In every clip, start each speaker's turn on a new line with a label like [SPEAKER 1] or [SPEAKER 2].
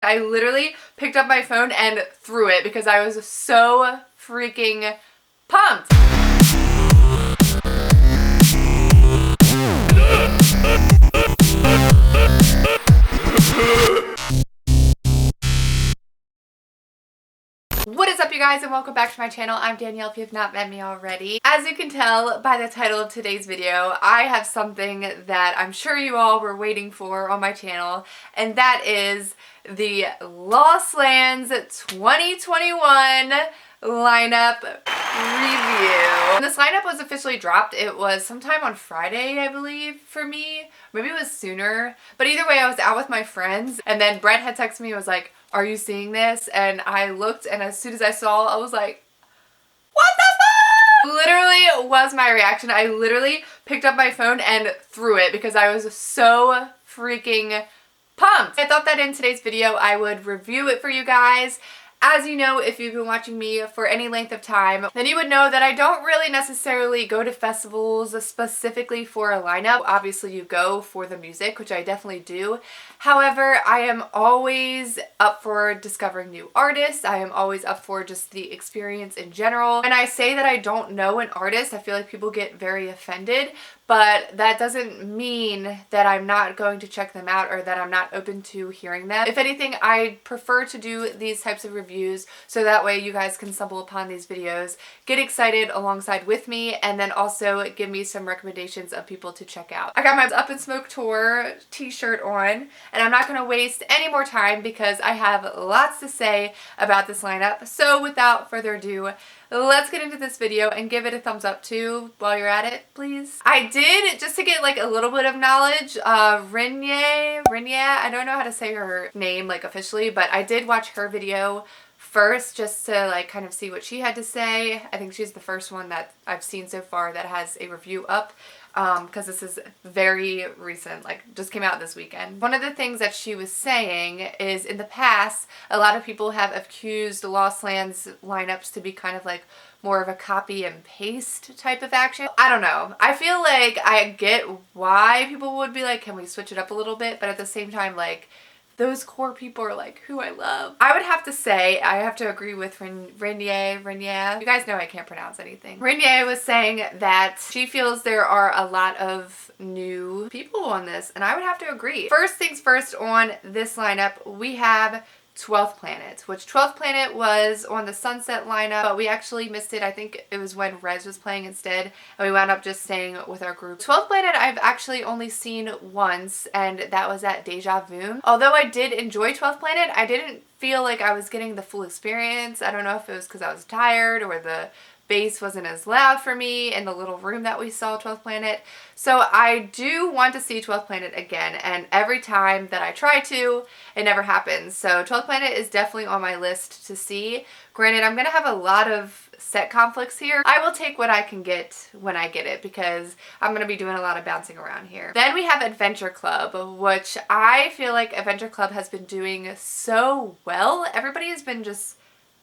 [SPEAKER 1] I literally picked up my phone and threw it because I was so freaking pumped. What is up, you guys, and welcome back to my channel. I'm Danielle, if you have not met me already. As you can tell by the title of today's video, I have something that I'm sure you all were waiting for on my channel, and that is the Lost Lands 2021 lineup review. When this lineup was officially dropped, it was sometime on Friday, I believe, for me. Maybe it was sooner. But either way, I was out with my friends, and then Brett had texted me and was like, "Are you seeing this?" And I looked, and as soon as I saw, I was like, what the fuck? Literally was my reaction. I literally picked up my phone and threw it because I was so freaking pumped. I thought that in today's video I would review it for you guys. As you know, if you've been watching me for any length of time, then you would know that I don't really necessarily go to festivals specifically for a lineup. Obviously, you go for the music, which I definitely do. However, I am always up for discovering new artists. I am always up for just the experience in general. When I say that I don't know an artist, I feel like people get very offended, but that doesn't mean that I'm not going to check them out or that I'm not open to hearing them. If anything, I prefer to do these types of reviews so that way you guys can stumble upon these videos, get excited alongside with me, and then also give me some recommendations of people to check out. I got my Up in Smoke Tour t-shirt on, and I'm not going to waste any more time because I have lots to say about this lineup. So without further ado, let's get into this video and give it a thumbs up too while you're at it, please. I did, just to get like a little bit of knowledge, rinnyea, I don't know how to say her name like officially, but I did watch her video first just to like kind of see what she had to say. I think she's the first one that I've seen so far that has a review up. Because this is very recent, like just came out this weekend. One of the things that she was saying is in the past, a lot of people have accused Lost Lands lineups to be kind of like more of a copy and paste type of action. I don't know. I feel like I get why people would be like, can we switch it up a little bit? But at the same time, like, those core people are like who I love. I would have to say, I have to agree with rinnyea. You guys know I can't pronounce anything. Rinnyea was saying that she feels there are a lot of new people on this, and I would have to agree. First things first, on this lineup, we have 12th Planet, which 12th Planet was on the Sunset lineup, but we actually missed it. I think it was when Rez was playing instead, and we wound up just staying with our group. 12th Planet I've actually only seen once, and that was at Deja Vu. Although I did enjoy 12th Planet, I didn't feel like I was getting the full experience. I don't know if it was because I was tired or the bass wasn't as loud for me in the little room that we saw 12th Planet. So I do want to see 12th Planet again, and every time that I try to, it never happens. So 12th Planet is definitely on my list to see. Granted, I'm going to have a lot of set conflicts here. I will take what I can get when I get it because I'm going to be doing a lot of bouncing around here. Then we have Adventure Club, which I feel like Adventure Club has been doing so well. Everybody has been just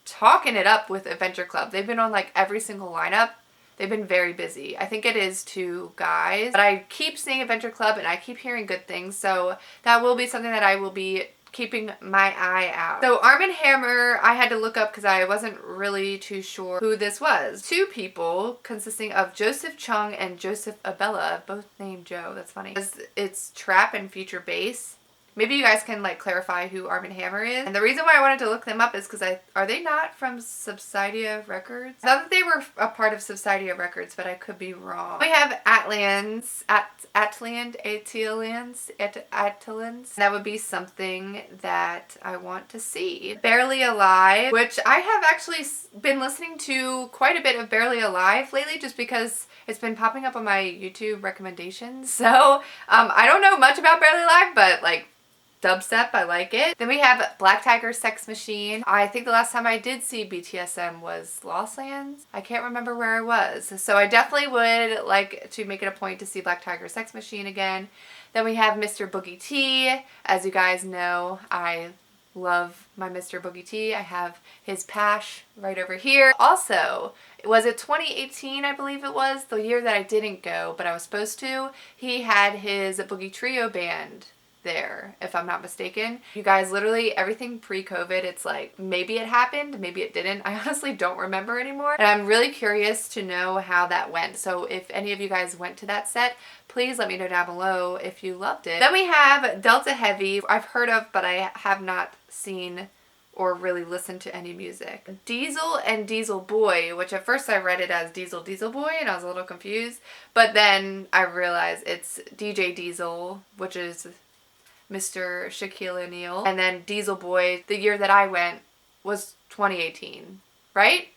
[SPEAKER 1] talking it up with Adventure Club. They've been on like every single lineup. They've been very busy. I think it is 2 guys, but I keep seeing Adventure Club and I keep hearing good things, so that will be something that I will be keeping my eye out. So Arm & Hammer, I had to look up because I wasn't really too sure who this was. 2 people consisting of Joseph Chung and Joseph Abella, both named Joe. That's funny. It's trap and future bass. Maybe you guys can like clarify who Arm & Hammer is. And the reason why I wanted to look them up is because are they not from Subsidia Records? I thought that they were a part of Subsidia Records, but I could be wrong. We have Atlands. That would be something that I want to see. Barely Alive, which I have actually been listening to quite a bit of Barely Alive lately just because it's been popping up on my YouTube recommendations. So I don't know much about Barely Alive, but like, dubstep, I like it. Then we have Black Tiger Sex Machine. I think the last time I did see BTSM was Lost Lands. I can't remember where I was. So I definitely would like to make it a point to see Black Tiger Sex Machine again. Then we have Mr. Boogie T. As you guys know, I love my Mr. Boogie T. I have his patch right over here. Also, was it 2018, I believe it was, the year that I didn't go, but I was supposed to? He had his Boogie Trio band there, if I'm not mistaken. You guys, literally everything pre-COVID, it's like maybe it happened, maybe it didn't. I honestly don't remember anymore, and I'm really curious to know how that went. So if any of you guys went to that set, please let me know down below if you loved it. Then we have Delta Heavy. I've heard of, but I have not seen or really listened to any music. Diesel and Diesel Boy, which at first I read it as Diesel Diesel Boy and I was a little confused, but then I realized it's DJ Diesel, which is Mr. Shaquille O'Neal, and then Diesel Boy, the year that I went was 2018, right?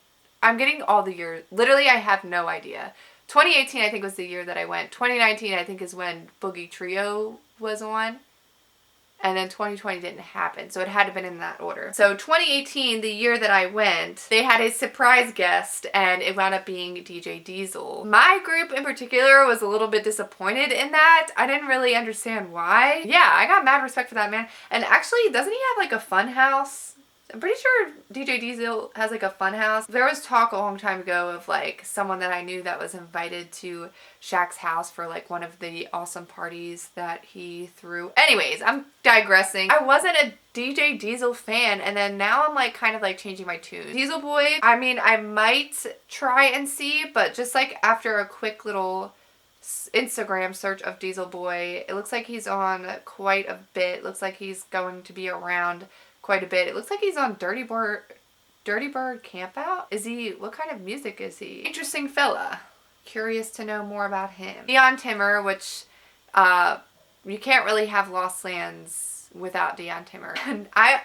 [SPEAKER 1] I'm getting all the years. Literally, I have no idea. 2018 I think was the year that I went. 2019 I think is when Boogie Trio was on. And then 2020 didn't happen, so it had to have been in that order. So 2018, the year that I went, they had a surprise guest, and it wound up being DJ Diesel. My group in particular was a little bit disappointed in that. I didn't really understand why. Yeah, I got mad respect for that man. And actually, doesn't he have like a fun house? I'm pretty sure DJ Diesel has like a fun house. There was talk a long time ago of like someone that I knew that was invited to Shaq's house for like one of the awesome parties that he threw. Anyways, I'm digressing. I wasn't a DJ Diesel fan, and then now I'm like kind of like changing my tune. Diesel Boy, I mean, I might try and see, but just like after a quick little Instagram search of Diesel Boy, it looks like he's on quite a bit. Looks like he's going to be around quite a bit. It looks like he's on Dirty Bird Campout? Is he, what kind of music is he? Interesting fella. Curious to know more about him. Dion Timmer, which you can't really have Lost Lands without Dion Timmer. And I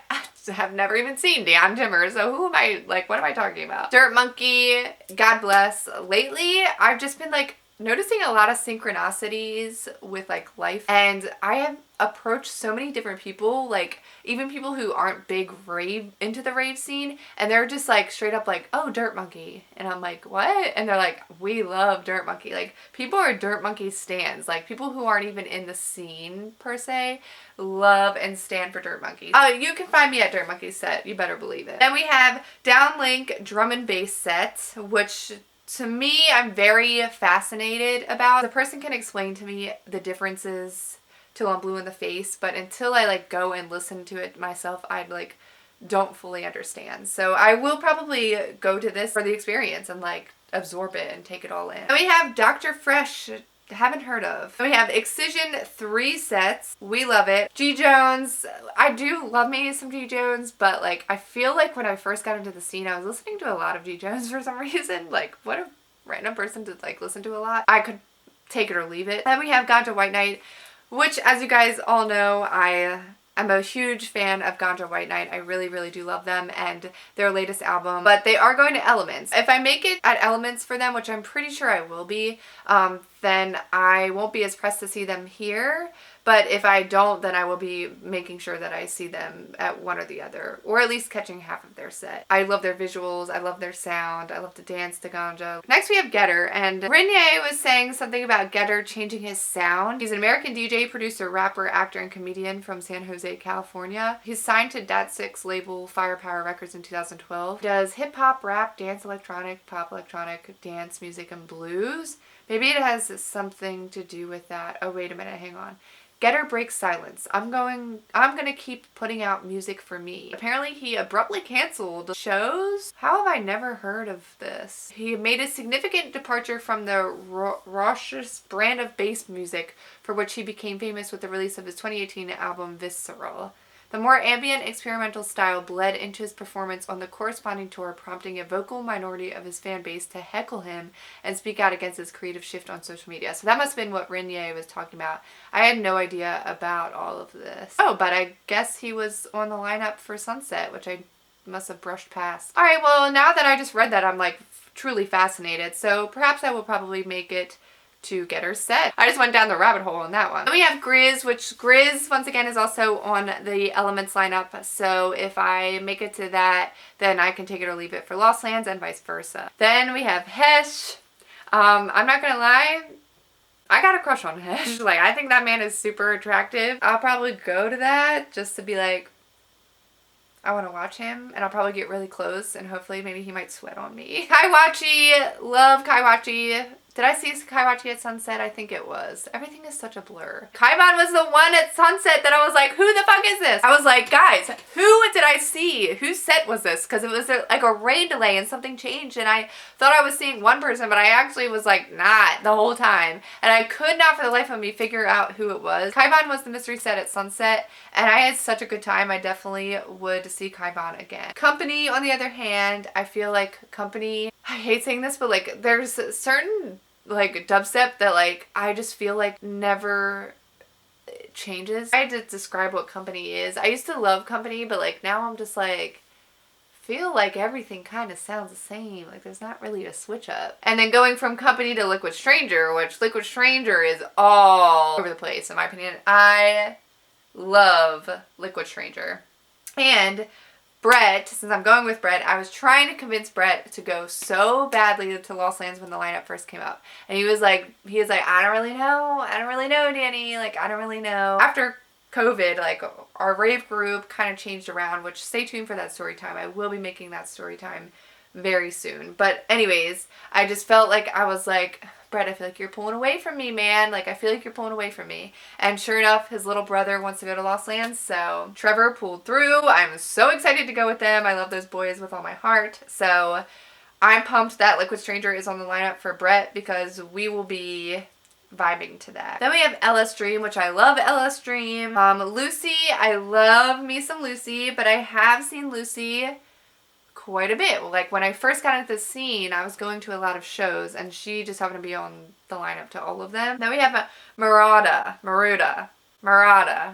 [SPEAKER 1] have never even seen Dion Timmer, so who am I, like, what am I talking about? Dirt Monkey, God bless. Lately, I've just been like noticing a lot of synchronicities with like life, and I have approached so many different people, like even people who aren't big rave into the rave scene, and they're just like straight up like, oh, Dirt Monkey, and I'm like, what? And they're like, we love Dirt Monkey. Like, people are Dirt Monkey stans. Like, people who aren't even in the scene per se love and stand for Dirt Monkey. You can find me at Dirt Monkey's set, you better believe it. Then we have Downlink drum and bass set, which to me, I'm very fascinated about. The person can explain to me the differences till I'm blue in the face, but until I like go and listen to it myself, I like don't fully understand. So I will probably go to this for the experience and like absorb it and take it all in. Then we have Dr. Fresh, haven't heard of. Then we have Excision 3 sets. We love it. G Jones, I do love me some G Jones, but like I feel like when I first got into the scene, I was listening to a lot of G Jones for some reason. Like, what a random person to like listen to a lot. I could take it or leave it. Then we have Ganja White Knight, which, as you guys all know, I'm a huge fan of Ganja White Knight. I really, really do love them and their latest album, but they are going to Elements. If I make it at Elements for them, which I'm pretty sure I will be, then I won't be as pressed to see them here. But if I don't, then I will be making sure that I see them at one or the other, or at least catching half of their set. I love their visuals. I love their sound. I love to dance to Ganja. Next we have Getter, and rinnyea was saying something about Getter changing his sound. He's an American DJ, producer, rapper, actor, and comedian from San Jose, California. He's signed to Dat6 label Firepower Records in 2012. He does hip-hop, rap, dance, electronic, pop electronic, dance, music, and blues. Maybe it has something to do with that. Oh, wait a minute, hang on. Getter breaks silence. I'm gonna keep putting out music for me. Apparently he abruptly canceled shows. How have I never heard of this? He made a significant departure from the raucous brand of bass music for which he became famous with the release of his 2018 album Visceral. The more ambient experimental style bled into his performance on the corresponding tour, prompting a vocal minority of his fan base to heckle him and speak out against his creative shift on social media. So that must have been what rinnyea was talking about. I had no idea about all of this. Oh, but I guess he was on the lineup for Sunset, which I must have brushed past. Alright, well, now that I just read that, I'm like truly fascinated. So perhaps I will probably make it to Getter's set. I just went down the rabbit hole on that one. Then we have Grizz, which Grizz once again is also on the Elements lineup, so if I make it to that, then I can take it or leave it for Lost Lands and vice versa. Then we have Hesh. I'm not gonna lie, I got a crush on Hesh. Like, I think that man is super attractive. I'll probably go to that just to be like, I want to watch him, and I'll probably get really close and hopefully maybe he might sweat on me. Kaiwachi, love Kaiwachi. Did I see Kaibachi at sunset? I think it was. Everything is such a blur. Kaiban was the one at sunset that I was like, who the fuck is this? I was like, guys, who did I see? Whose set was this? Because it was like a rain delay and something changed and I thought I was seeing one person, but I actually was like not the whole time. And I could not for the life of me figure out who it was. Kaiban was the mystery set at sunset and I had such a good time. I definitely would see Kaiban again. Company, on the other hand, I feel like Company, I hate saying this, but like there's certain like dubstep that like I just feel like never changes. I had to describe what Company is. I used to love Company, but like now I'm just like feel like everything kind of sounds the same. Like there's not really a switch up. And then going from Company to Liquid Stranger, which Liquid Stranger is all over the place in my opinion. I love Liquid Stranger. And Brett, since I'm going with Brett, I was trying to convince Brett to go so badly to Lost Lands when the lineup first came up. And he was like, I don't really know, Danny. Like, I don't really know. After COVID, like, our rave group kind of changed around, which stay tuned for that story time. I will be making that story time very soon. But anyways, I just felt like I was like, Brett, I feel like you're pulling away from me, man. Like, I feel like you're pulling away from me. And sure enough, his little brother wants to go to Lost Lands, so Trevor pulled through. I'm so excited to go with them. I love those boys with all my heart. So I'm pumped that Liquid Stranger is on the lineup for Brett because we will be vibing to that. Then we have LS Dream, which I love LS Dream. Lucy, I love me some Lucy, but I have seen Lucy quite a bit. Like when I first got into the scene, I was going to a lot of shows and she just happened to be on the lineup to all of them. Then we have Maruda.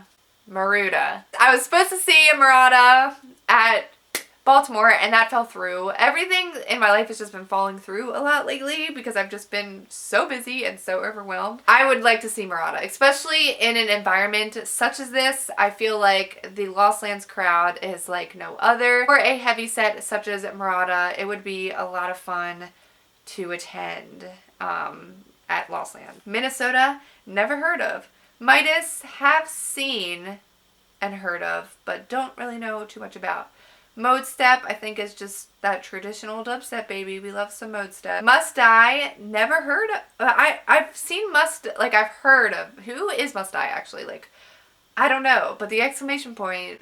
[SPEAKER 1] I was supposed to see Maruda at Baltimore and that fell through. Everything in my life has just been falling through a lot lately because I've just been so busy and so overwhelmed. I would like to see Maruda, especially in an environment such as this. I feel like the Lost Lands crowd is like no other. For a heavy set such as Maruda, it would be a lot of fun to attend at Lost Lands. Minnesota, never heard of. Midas, have seen and heard of, but don't really know too much about. Mode Step, I think, is just that traditional dubstep, baby. We love some Mode Step. Must Die, never heard of. I've seen I've heard of. Who is Must Die, actually? Like, I don't know. But the exclamation point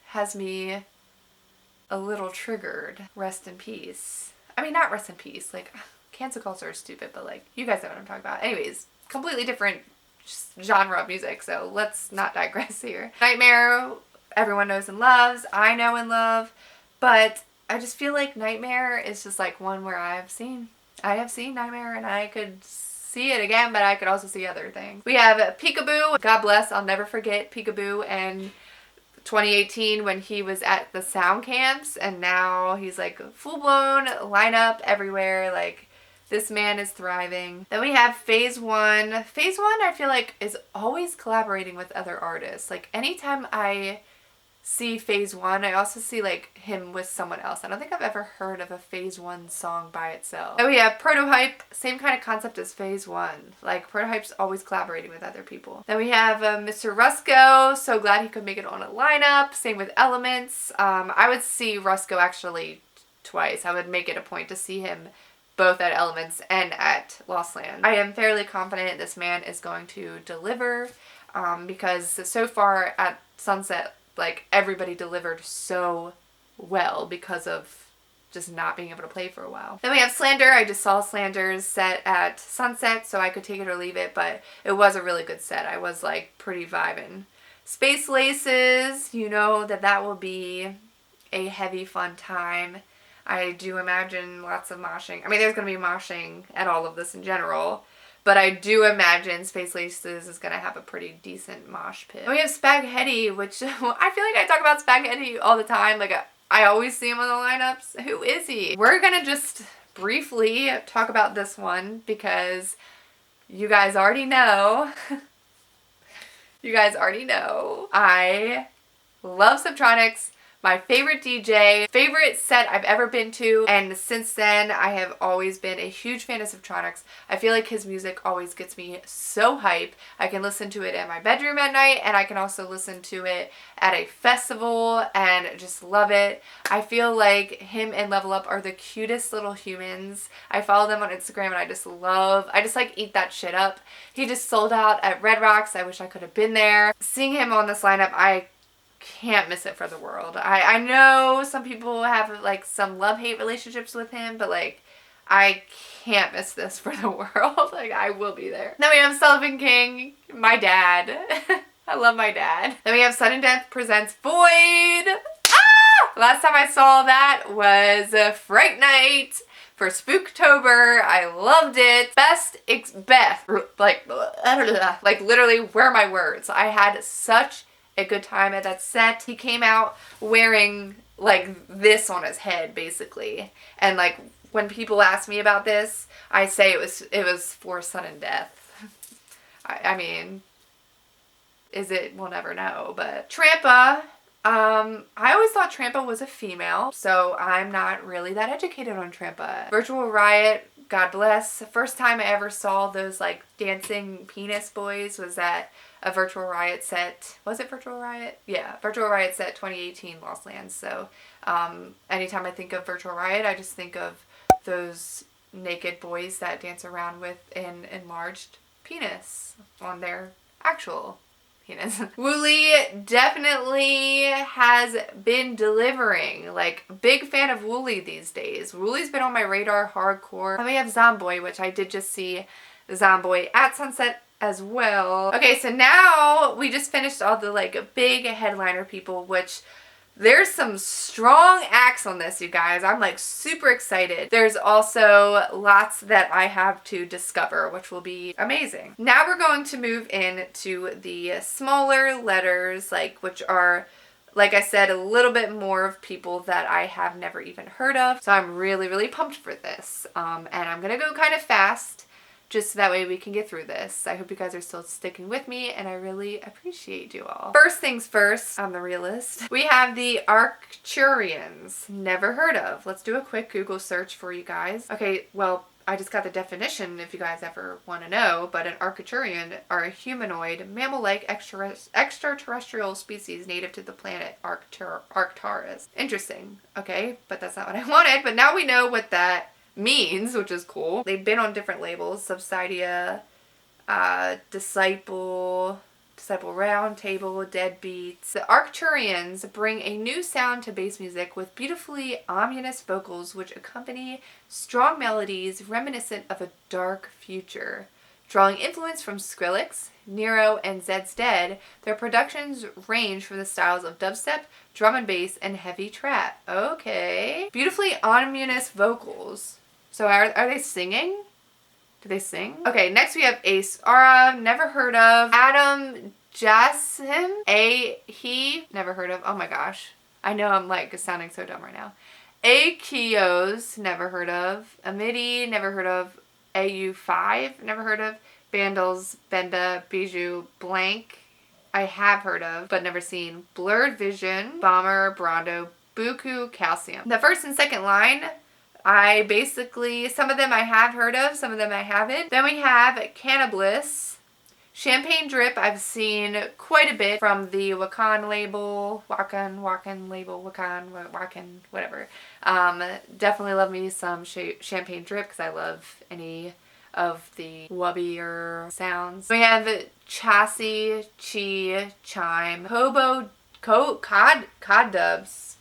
[SPEAKER 1] has me a little triggered. Rest in peace. I mean, not rest in peace. Like, cancel culture is stupid, but like, you guys know what I'm talking about. Anyways, completely different genre of music, so let's not digress here. Nightmare, everyone knows and loves. I know and love. But I just feel like Nightmare is just like one where I have seen Nightmare and I could see it again, but I could also see other things. We have Peekaboo. God bless. I'll never forget Peekaboo and 2018 when he was at the sound camps and now he's like full-blown lineup everywhere. Like, this man is thriving. Then we have Phase One. Phase One, I feel like, is always collaborating with other artists. Like, anytime I see Phase One, I also see like him with someone else. I don't think I've ever heard of a Phase One song by itself. Then we have Prototype, same kind of concept as Phase One. Like, Prototype's always collaborating with other people. Then we have Mr. Rusco, so glad he could make it on a lineup. Same with Elements. I would see Rusco actually twice. I would make it a point to see him both at Elements and at Lost Land. I am fairly confident this man is going to deliver because so far at Sunset, like, everybody delivered so well because of just not being able to play for a while. Then we have Slander. I just saw Slander's set at Sunset, so I could take it or leave it, but it was a really good set. I was like pretty vibing. Space Laces, you know that will be a heavy fun time. I do imagine lots of moshing. I mean, there's going to be moshing at all of this in general. But I do imagine Space Laces is going to have a pretty decent mosh pit. And we have Spaghetti, which I feel like I talk about Spaghetti all the time. Like, I always see him on the lineups. Who is he? We're going to just briefly talk about this one because you guys already know. You guys already know. I love Subtronics, my favorite DJ, favorite set I've ever been to, and since then I have always been a huge fan of Subtronics. I feel like his music always gets me so hype. I can listen to it in my bedroom at night, and I can also listen to it at a festival and just love it. I feel like him and Level Up are the cutest little humans. I follow them on Instagram and I just like eat that shit up. He just sold out at Red Rocks. I wish I could have been there. Seeing him on this lineup, I can't miss it for the world. I know some people have like some love-hate relationships with him, but like I can't miss this for the world. Like I will be there. Then we have Sullivan King, my dad. I love my dad. Then we have Sudden Death presents Void. Ah! Last time I saw that was Fright Night for Spooktober. I loved it. Best, like literally, where are my words? I had such a good time at that set. He came out wearing like this on his head basically, and like when people ask me about this, I say it was for Sudden Death. I mean, is it? We'll never know. But Trampa, I always thought Trampa was a female, so I'm not really that educated on Trampa. Virtual Riot, God bless. The first time I ever saw those like dancing penis boys was at a Virtual Riot set. Was it Virtual Riot? Yeah, Virtual Riot set 2018 Lost Lands. So anytime I think of Virtual Riot, I just think of those naked boys that dance around with an enlarged penis on their actual penis. Wooly definitely has been delivering. Like, big fan of Wooly these days. Wooly's been on my radar hardcore. Then we have Zomboy, which I did just see Zomboy at Sunset as well. Okay, so now we just finished all the like big headliner people, which there's some strong acts on this, you guys. I'm like super excited. There's also lots that I have to discover, which will be amazing. Now we're going to move into the smaller letters, like, which are, like I said, a little bit more of people that I have never even heard of. So I'm really, really pumped for this. And I'm gonna go kind of fast, just so that way we can get through this. I hope you guys are still sticking with me, and I really appreciate you all. First things first, on the realist, we have the Arcturians. Never heard of. Let's do a quick Google search for you guys. Okay, well, I just got the definition if you guys ever want to know, but an Arcturian are a humanoid, mammal-like extraterrestrial species native to the planet Arcturus. Interesting. Okay, but that's not what I wanted, but now we know what that means, which is cool. They've been on different labels: Subsidia, Disciple Roundtable, Deadbeats. The Arcturians bring a new sound to bass music with beautifully ominous vocals which accompany strong melodies reminiscent of a dark future. Drawing influence from Skrillex, Nero, and Zed's Dead, their productions range from the styles of dubstep, drum and bass, and heavy trap. Okay. Beautifully ominous vocals. So are they singing? Do they sing? Okay, next we have Ace Ara, never heard of. Adam Jassim, he, never heard of. Oh my gosh. I know I'm like sounding so dumb right now. Akios, never heard of. Amity, never heard of. AU5, never heard of. Vandals, Benda, Bijou, Blank, I have heard of, but never seen. Blurred Vision, Bomber, Brondo, Buku, Calcium. The first and second line, I basically, some of them I have heard of, some of them I haven't. Then we have Cannabis. Champagne Drip, I've seen quite a bit from the Wakan label. Wakan label, Wakan, whatever. Definitely love me some Champagne Drip because I love any of the wubbier sounds. We have Chassis, Chi, Chime, Hobo, Cod Dubs,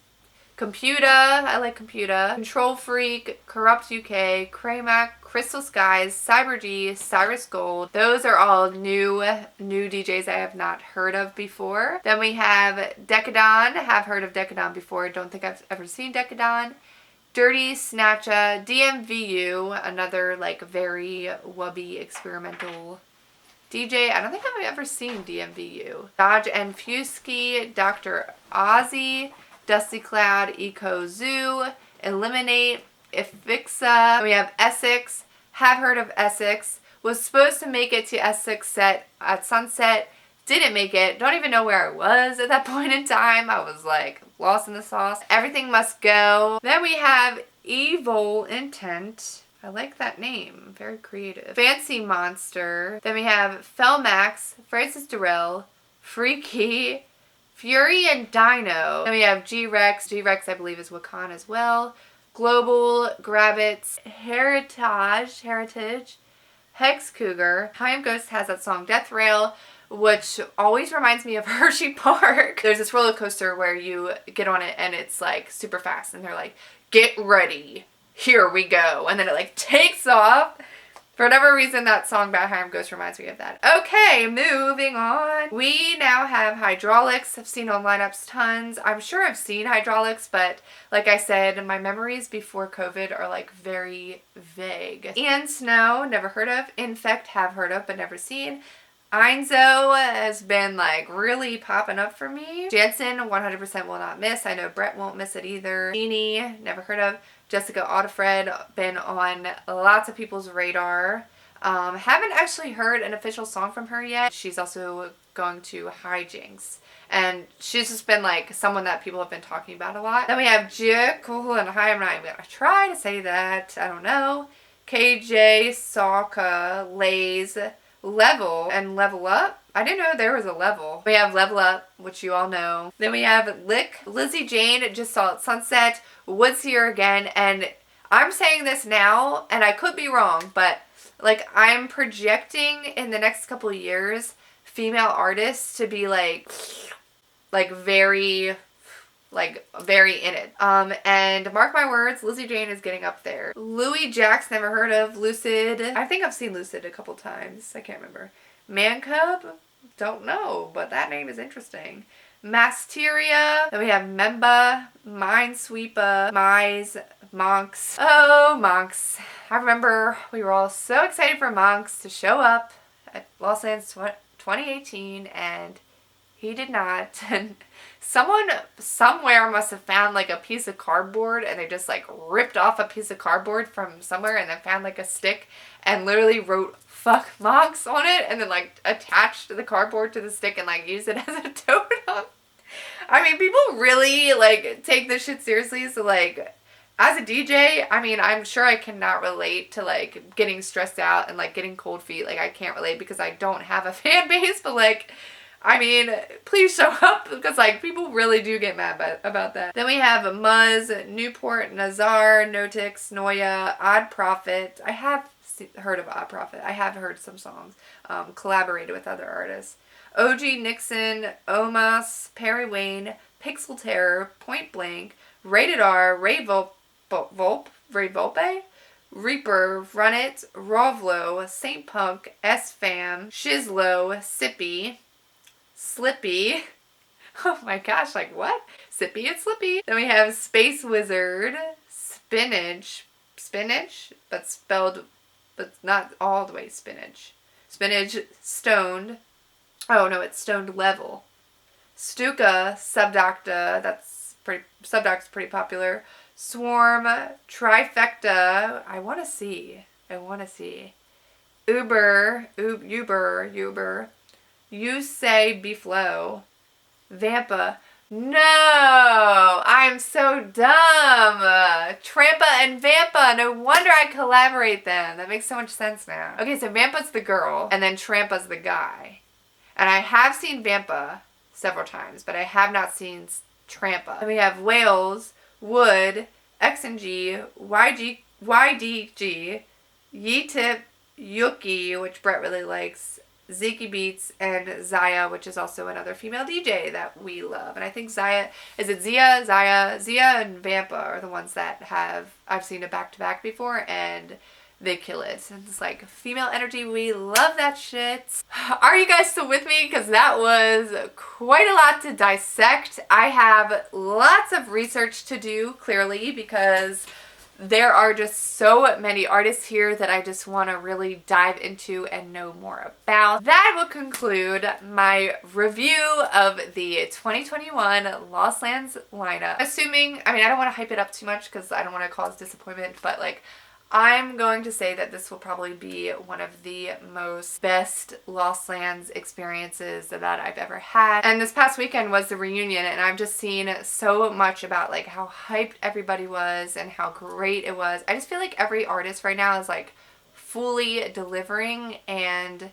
[SPEAKER 1] Computer, I like Computer, Control Freak, Corrupt UK, Craymac, Crystal Skies, Cyber G, Cyrus Gold. Those are all new DJs I have not heard of before. Then we have Decadon. Have heard of Decadon before. Don't think I've ever seen Decadon. Dirty Snatcha, DMVU, another like very wubby experimental DJ. I don't think I've ever seen DMVU. Dodge and Fusky, Dr. Ozzy, Dusty Cloud, Eco Zoo, Eliminate, Ifixa. We have Essex. Have heard of Essex. Was supposed to make it to Essex set at Sunset. Didn't make it. Don't even know where I was at that point in time. I was like Lost in the Sauce. Everything Must Go. Then we have Evil Intent. I like that name. Very creative. Fancy Monster. Then we have Felmax, Francis Durrell, Freaky, Fury and Dino. Then we have G-Rex. G-Rex I believe is Wakan as well. Global, Grabbits, Heritage, Hex Cougar. I Am Ghost has that song Death Rail, which always reminds me of Hershey Park. There's this roller coaster where you get on it and it's like super fast and they're like, get ready, here we go. And then it like takes off. For whatever reason, that song by Hiram Ghost reminds me of that. Okay, moving on. We now have Hydraulics. I've seen on lineups tons. I'm sure I've seen Hydraulics, but like I said, my memories before COVID are like very vague. Ian Snow, never heard of. Infect, have heard of, but never seen. Einzo has been like really popping up for me. Jansen, 100% will not miss. I know Brett won't miss it either. Jeannie, never heard of. Jessica Audifred, been on lots of people's radar. Haven't actually heard an official song from her yet. She's also going to Hijinks. And she's just been like someone that people have been talking about a lot. Then we have Cool and I'm not going to try to say that. I don't know. KJ, Sokka, Lays, Level, and Level Up. I didn't know there was a level. We have Level Up, which you all know. Then we have Lick. Lizzie Jane, just saw it Sunset. Woods Here Again. And I'm saying this now, and I could be wrong, but like I'm projecting in the next couple of years female artists to be like very in it. And mark my words, Lizzie Jane is getting up there. Louis Jax, never heard of. Lucid. I think I've seen Lucid a couple times. I can't remember. Man Cub? Don't know, but that name is interesting. Masteria. Then we have Memba, Minesweeper, Mize, Monks. Oh, Monks. I remember we were all so excited for Monks to show up at Los Angeles 2018, and he did not. And someone somewhere must have found like a piece of cardboard, and they just like ripped off a piece of cardboard from somewhere and then found like a stick and literally wrote "fuck Monks" on it and then like attached the cardboard to the stick and like used it as a totem. I mean, people really like take this shit seriously. So like as a DJ, I mean, I'm sure I cannot relate to like getting stressed out and like getting cold feet. Like I can't relate because I don't have a fan base, but like, I mean, please show up because like people really do get mad about that. Then we have Muzz, Newport, Nazar, Notix, Noya, Odd Prophet. I have heard of Odd Prophet. I have heard some songs. Collaborated with other artists. OG Nixon, Omas, Perry Wayne, Pixel Terror, Point Blank, Rated R, Ray Volpe, Reaper, Run It, Rovlo, Saint Punk, S-Fam, Shizlo, Sippy, Slippy. Oh my gosh, like what? Sippy and Slippy. Then we have Space Wizard, Spinach, but spelled, but not all the way spinach. Spinach, Stoned. Oh no, it's Stoned Level. Stuka, Subdocta, that's pretty, Subdocta's pretty popular. Swarm, Trifecta, I want to see. Uber, You Say Beflow, Vampa. No, I'm so dumb. Trampa and Vampa. No wonder I collaborate them. That makes so much sense now. Okay, so Vampa's the girl, and then Trampa's the guy. And I have seen Vampa several times, but I have not seen Trampa. And we have Wales, Wood, XNG, YDG, Yeetip, Yuki, which Brett really likes, Ziki Beats, and Zaya, which is also another female DJ that we love. And I think Zaya, is it Zia, and Vampa are the ones that I've seen a back-to-back before, and they kill it. And it's like female energy, we love that shit. Are you guys still with me? Because that was quite a lot to dissect. I have lots of research to do, clearly, because there are just so many artists here that I just want to really dive into and know more about. That will conclude my review of the 2021 Lost Lands lineup. Assuming, I mean, I don't want to hype it up too much because I don't want to cause disappointment, but like, I'm going to say that this will probably be one of the most best Lost Lands experiences that I've ever had. And this past weekend was the reunion, and I've just seen so much about like how hyped everybody was and how great it was. I just feel like every artist right now is like fully delivering, and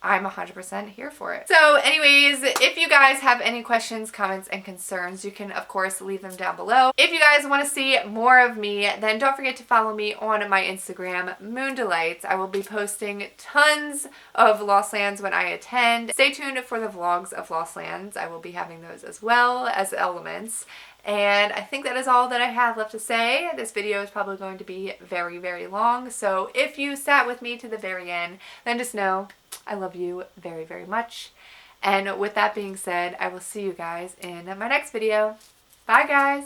[SPEAKER 1] I'm 100% here for it. So anyways, if you guys have any questions, comments, and concerns, you can of course leave them down below. If you guys want to see more of me, then don't forget to follow me on my Instagram, Moon Delights. I will be posting tons of Lost Lands when I attend. Stay tuned for the vlogs of Lost Lands. I will be having those as well as elements. And I think that is all that I have left to say. This video is probably going to be very, very long. So if you sat with me to the very end, then just know I love you very, very much. And with that being said, I will see you guys in my next video. Bye, guys.